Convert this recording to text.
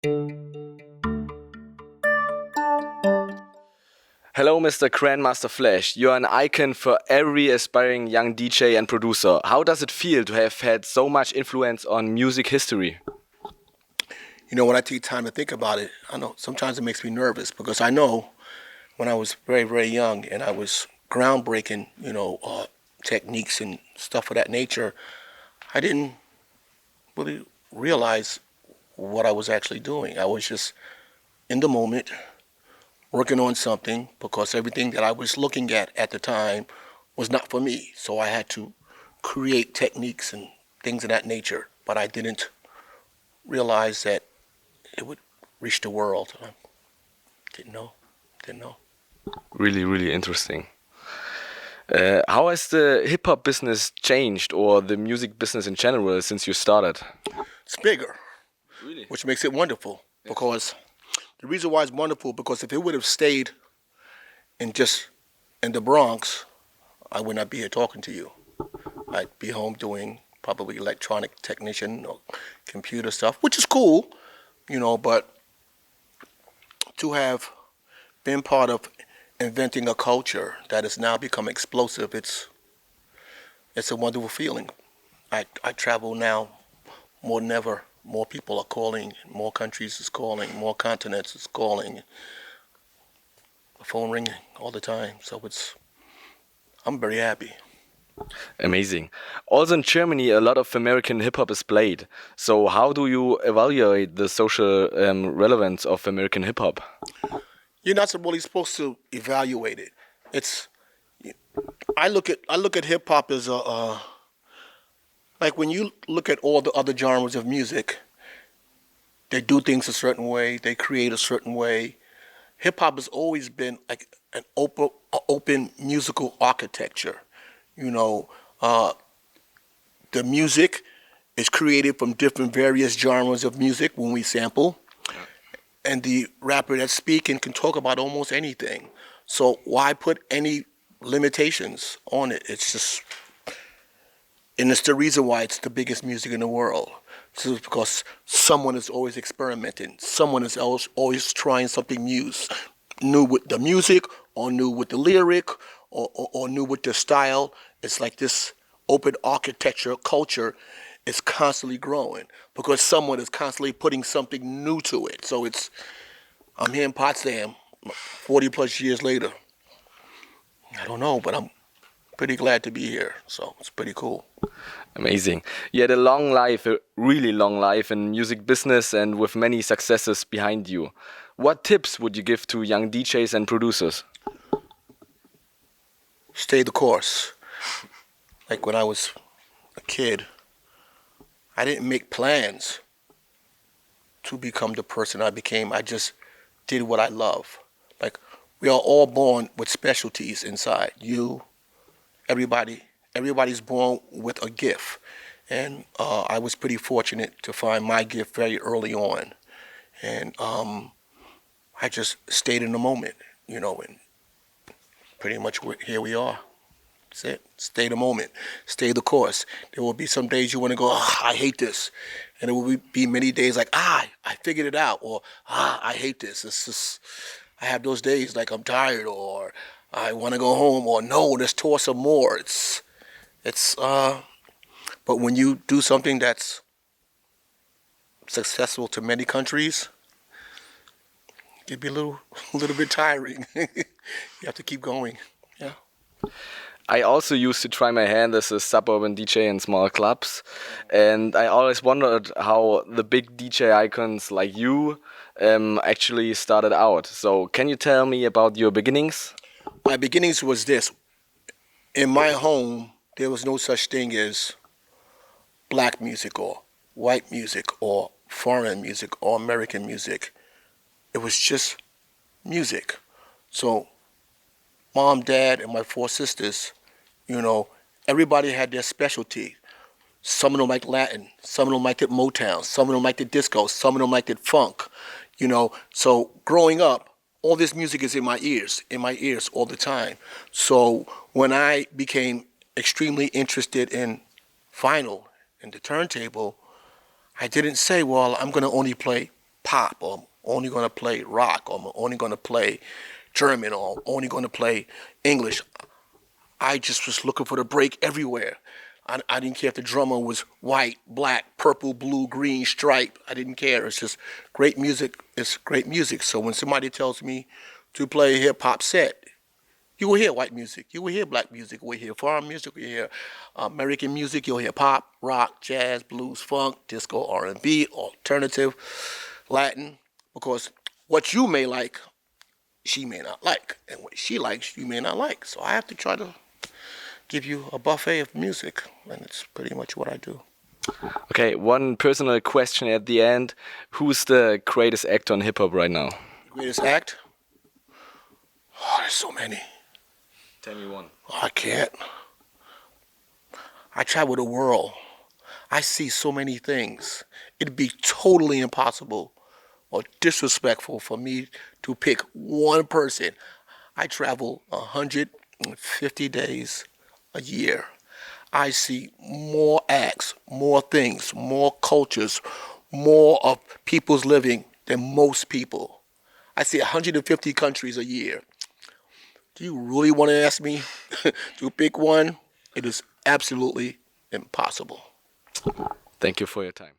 Hello, Mr. Grandmaster Flash. You're an icon for every aspiring young DJ and producer. How does it feel to have had so much influence on music history? You know, when I take time to think about it, I know sometimes it makes me nervous because I know when I was very, very young and I was groundbreaking, techniques and stuff of that nature, I didn't really realize what I was actually doing. I was just in the moment working on something because everything that I was looking at the time was not for me. So I had to create techniques and things of that nature, but I didn't realize that it would reach the world. I didn't know. Really, really interesting. How has the hip hop business changed, or the music business in general, since you started? It's bigger, Really? which makes it wonderful because the reason why it's wonderful because if it would have stayed in the Bronx, I would not be here talking to you. I'd be home doing probably electronic technician or computer stuff, which is cool, but to have been part of inventing a culture that has now become explosive, it's a wonderful feeling. I travel now more than ever. More people are calling, more countries is calling, more continents is calling. The phone ringing all the time, so I'm very happy. Amazing. Also in Germany, a lot of American hip hop is played. So how do you evaluate the social relevance of American hip hop? You're not really supposed to evaluate it. I look at hip hop as like when you look at all the other genres of music, they do things a certain way, they create a certain way. Hip hop has always been like an open musical architecture. The music is created from different various genres of music when we sample. And the rapper that's speaking can talk about almost anything. So why put any limitations on it? And it's the reason why it's the biggest music in the world. This is because someone is always experimenting. Someone is always trying something new with the music, or new with the lyric, or new with the style. It's like this open architecture culture is constantly growing because someone is constantly putting something new to it. So I'm here in Potsdam 40 plus years later. I don't know, but I'm pretty glad to be here. So it's pretty cool. Amazing. You had a long life, a really long life in music business and with many successes behind you. What tips would you give to young DJs and producers? Stay the course. Like when I was a kid, I didn't make plans to become the person I became. I just did what I love. Like we are all born with specialties inside. Everybody's born with a gift. And I was pretty fortunate to find my gift very early on. And I just stayed in the moment, and pretty much here we are. That's it. Stay the moment. Stay the course. There will be some days you want to go, I hate this. And there will be many days like, I figured it out. Or, I hate this. It's just, I have those days like I'm tired or I want to go home or no, let's tour some more. But when you do something that's successful to many countries, it can be a little bit tiring. You have to keep going. Yeah. I also used to try my hand as a suburban DJ in small clubs, and I always wondered how the big DJ icons like you actually started out. So can you tell me about your beginnings? My beginnings was this. In my home, there was no such thing as black music or white music or foreign music or American music. It was just music. So mom, dad, and my 4 sisters, everybody had their specialty. Some of them liked Latin, some of them liked it Motown, some of them liked it disco, some of them liked it funk, So growing up, all this music is in my ears all the time. So when I became extremely interested in vinyl and the turntable, I didn't say, well, I'm going to only play pop, or I'm only going to play rock, or I'm only going to play German, or I'm only going to play English. I just was looking for the break everywhere. I didn't care if the drummer was white, black, purple, blue, green, stripe. I didn't care. It's just great music. It's great music. So when somebody tells me to play a hip-hop set, you will hear white music. You will hear black music. You will hear foreign music. You will hear American music. You'll hear pop, rock, jazz, blues, funk, disco, R&B, alternative, Latin. Because what you may like, she may not like. And what she likes, you may not like. So I have to try to give you a buffet of music. And it's pretty much what I do. Okay, one personal question at the end. Who's the greatest actor on hip-hop right now? Greatest act? Oh, there's so many. Tell me one. Oh, I can't. I travel the world. I see so many things. It'd be totally impossible or disrespectful for me to pick one person. I travel 150 days a year. I see more acts, more things, more cultures, more of people's living than most people. I see 150 countries a year. Do you really want to ask me to pick one? It is absolutely impossible. Thank you for your time.